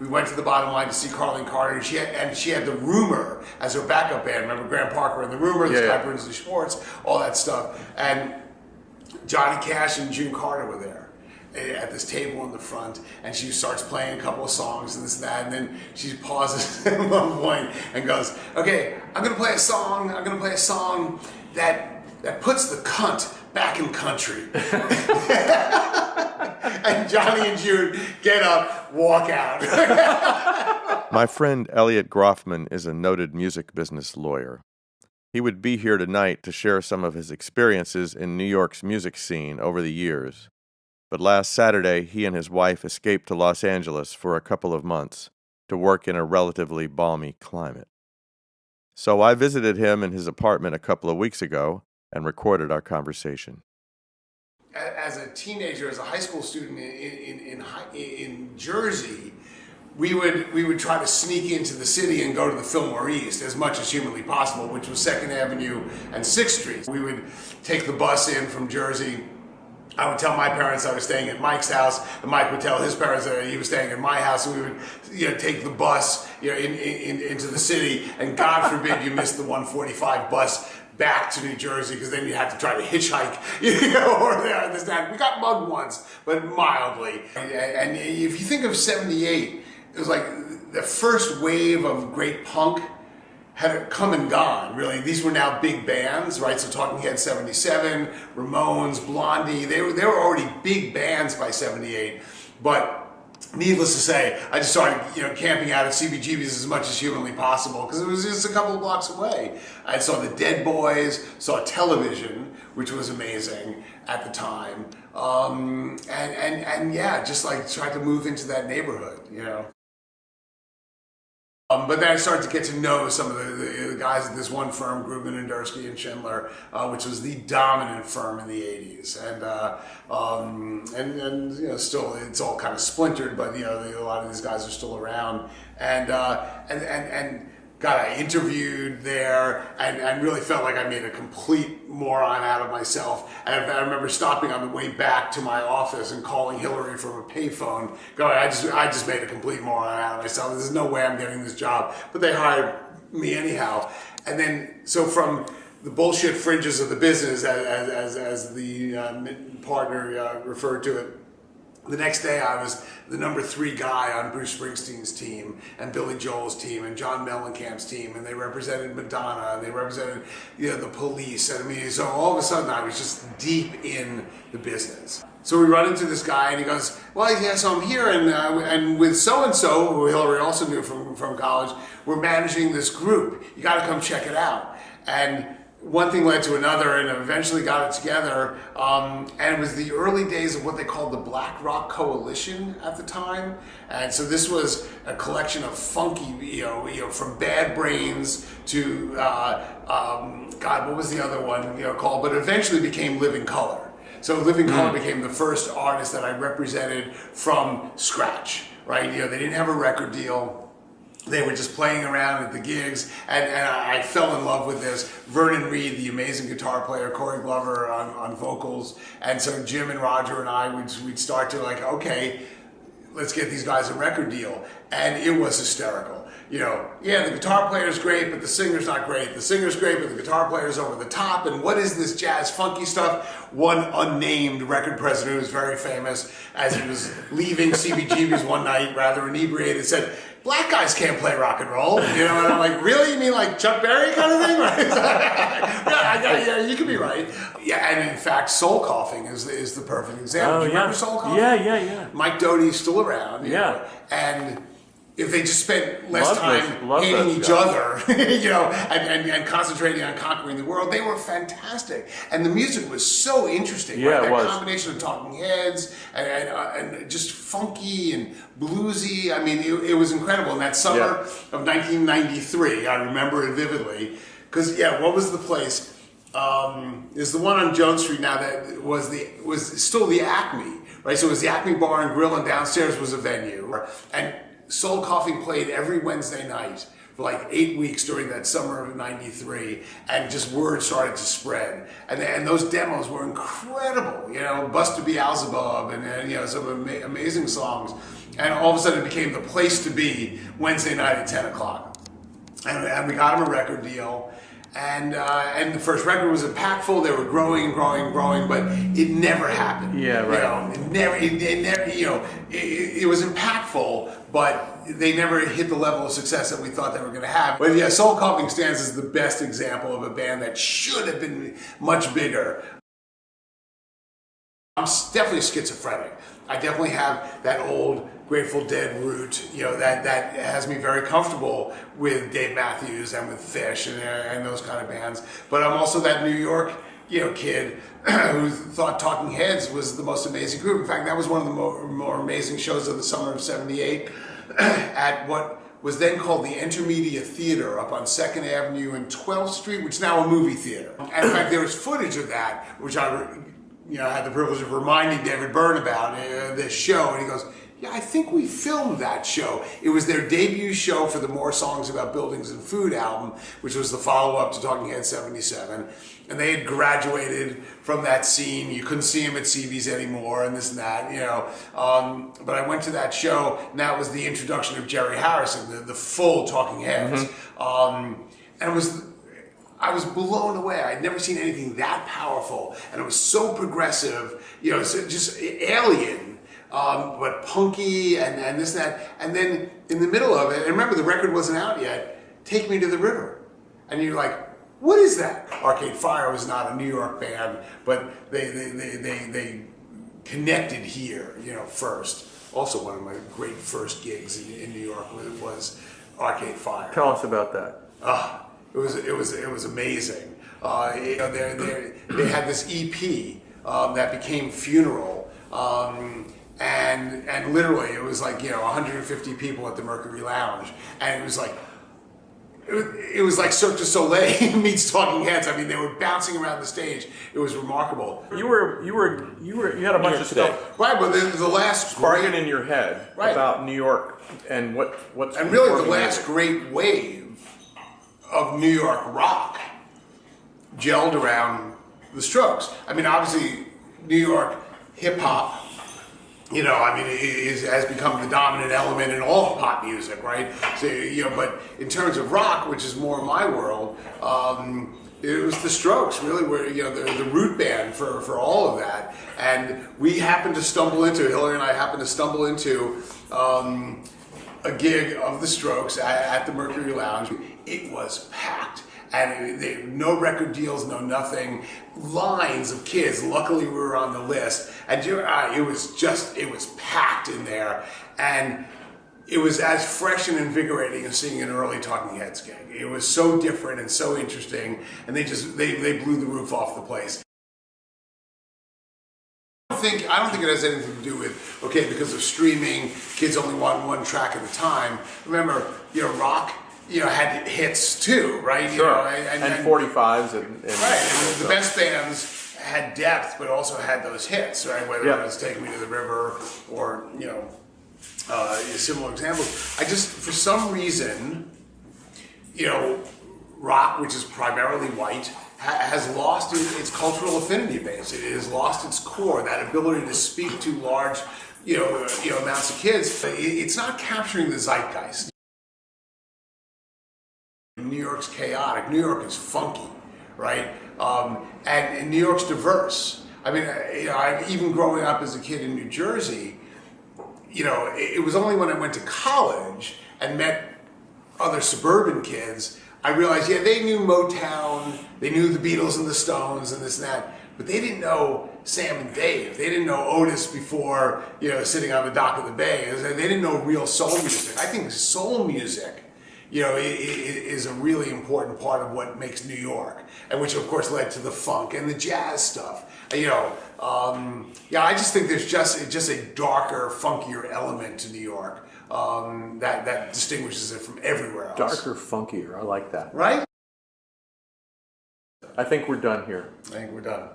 we went to the Bottom Line to see Carlene Carter, and she had the Rumor as her backup band. Remember Graham Parker and the Rumor, this guy Brinsley Schwartz, all that stuff. And Johnny Cash and June Carter were there at this table in the front, and she starts playing a couple of songs and this and that, and then she pauses at one point and goes, "Okay, I'm gonna play a song that puts the cunt back in country." And Johnny and June get up, walk out. My friend Elliot Groffman is a noted music business lawyer. He would be here tonight to share some of his experiences in New York's music scene over the years. But last Saturday, he and his wife escaped to Los Angeles for a couple of months to work in a relatively balmy climate. So I visited him in his apartment a couple of weeks ago and recorded our conversation. As a teenager, as a high school student in Jersey, we would try to sneak into the city and go to the Fillmore East as much as humanly possible, which was 2nd Avenue and 6th Street. We would take the bus in from Jersey. I would tell my parents I was staying at Mike's house, and Mike would tell his parents that he was staying at my house, and we would, take the bus, into the city. And God forbid you missed the 145 bus back to New Jersey, because then you had to try to hitchhike, or there, this, that. We got mugged once, but mildly. And if you think of '78, it was like the first wave of great punk had come and gone, really. These were now big bands, right? So Talking Heads 77, Ramones, Blondie, they were already big bands by '78. But needless to say, I just started, camping out at CBGB's as much as humanly possible, because it was just a couple of blocks away. I saw the Dead Boys, saw Television, which was amazing at the time, and yeah, just like tried to move into that neighborhood, But then I started to get to know some of the guys at this one firm, Grubman and Dursky and Schindler, which was the dominant firm in the '80s, and still it's all kind of splintered, but a lot of these guys are still around, and God, I interviewed there and really felt like I made a complete moron out of myself. And I remember stopping on the way back to my office and calling Hillary from a payphone, going, I just made a complete moron out of myself. There's no way I'm getting this job. But they hired me anyhow. And then, so from the bullshit fringes of the business, as the partner referred to it, the next day I was the number 3 guy on Bruce Springsteen's team and Billy Joel's team and John Mellencamp's team, and they represented Madonna and they represented the Police. And I mean, so all of a sudden I was just deep in the business. So we run into this guy and he goes, "Well, yeah, so I'm here and with so-and-so, who Hillary also knew from college, we're managing this group. You got to come check it out." And one thing led to another, and eventually got it together. And it was the early days of what they called the Black Rock Coalition at the time. And so this was a collection of funky, from Bad Brains to God, what was the other one called? But it eventually became Living Color. So Living Color became the first artist that I represented from scratch, right? They didn't have a record deal. They were just playing around at the gigs, and I fell in love with this. Vernon Reid, the amazing guitar player, Corey Glover on vocals, and so Jim and Roger and I we'd start to okay, let's get these guys a record deal, and it was hysterical. The guitar player's great, but the singer's not great. The singer's great, but the guitar player's over the top. And what is this jazz funky stuff? One unnamed record president who was very famous, as he was leaving CBGB's one night, rather inebriated, said, "Black guys can't play rock and roll." And I'm like, "Really? You mean like Chuck Berry kind of thing?" Yeah, you could be right. Yeah, and in fact, Soul Coughing is the perfect example. Do you remember Soul Coughing? Yeah. Mike Doty's still around. And if they just spent less time hating each other, and concentrating on conquering the world, they were fantastic. And the music was so interesting. Yeah, right? It was. That combination of Talking Heads and just funky and bluesy. I mean, it was incredible. And that summer of 1993, I remember it vividly. Because, what was the place? Is the one on Jones Street now that was still the Acme, right? So it was the Acme Bar and Grill, and downstairs was a venue. And Soul Coughing played every Wednesday night for like 8 weeks during that summer of '93, and just word started to spread. And those demos were incredible, Buster Beelzebub and some amazing songs. And all of a sudden it became the place to be Wednesday night at 10 o'clock. And we got them a record deal. And the first record was impactful. They were growing and growing and growing, but it never happened. Yeah, right. It never, it was impactful, but they never hit the level of success that we thought they were going to have. But yeah, Soul Coughing Stands is the best example of a band that should have been much bigger. I'm definitely schizophrenic. I definitely have that old Grateful Dead root, that has me very comfortable with Dave Matthews and with Fish and those kind of bands. But I'm also that New York, kid who thought Talking Heads was the most amazing group. In fact, that was one of the more amazing shows of the summer of '78 at what was then called the Intermedia Theater up on 2nd Avenue and 12th Street, which is now a movie theater. And in fact, there was footage of that, which I had the privilege of reminding David Byrne about this show, and he goes, yeah, I think we filmed that show. It was their debut show for the More Songs About Buildings and Food album, which was the follow-up to Talking Heads '77. And they had graduated from that scene. You couldn't see them at CB's anymore and this and that, But I went to that show, and that was the introduction of Jerry Harrison, the full Talking Heads. And I was blown away. I'd never seen anything that powerful. And it was so progressive, so just alien. But punky and this and that. And then in the middle of it, and remember the record wasn't out yet, Take Me to the River. And you're like, what is that? Arcade Fire was not a New York band, but they connected here, first. Also one of my great first gigs in New York was Arcade Fire. Tell us about that. It was amazing. They had this EP that became Funeral. And literally it was like 150 people at the Mercury Lounge, and it was like Cirque du Soleil meets Talking Heads. I mean, they were bouncing around the stage. It was remarkable. You had a bunch of stuff, right? But the last sparking in your head about New York and what's and really the last great wave of New York rock gelled around the Strokes. I mean, obviously New York hip hop. Has become the dominant element in all pop music, right? So, but in terms of rock, which is more my world, it was the Strokes, really, were the root band for all of that. And we happened to stumble into, Hillary and I happened to stumble into a gig of the Strokes at the Mercury Lounge. It was packed. And no record deals, no nothing. Lines of kids. Luckily, we were on the list, and it was packed in there, and it was as fresh and invigorating as seeing an early Talking Heads gig. It was so different and so interesting, and they blew the roof off the place. I don't think it has anything to do with because of streaming. Kids only want one track at a time. Remember, rock. Had hits too, right? Sure. And 45s and right. And the best bands had depth, but also had those hits, right? Whether it was Take Me to the River or similar examples. For some reason, rock, which is primarily white, has lost its cultural affinity base. It has lost its core, that ability to speak to large, amounts of kids. It's not capturing the zeitgeist. New York's chaotic. New York is funky, right? And New York's diverse. I mean, even growing up as a kid in New Jersey, it was only when I went to college and met other suburban kids, I realized, they knew Motown, they knew the Beatles and the Stones and this and that, but they didn't know Sam and Dave. They didn't know Otis before, sitting on the dock of the bay. They didn't know real soul music. I think soul music is a really important part of what makes New York, and which of course led to the funk and the jazz stuff. I just think there's just a darker, funkier element to New York that distinguishes it from everywhere else. Darker, funkier. I like that. Right? I think we're done here. I think we're done.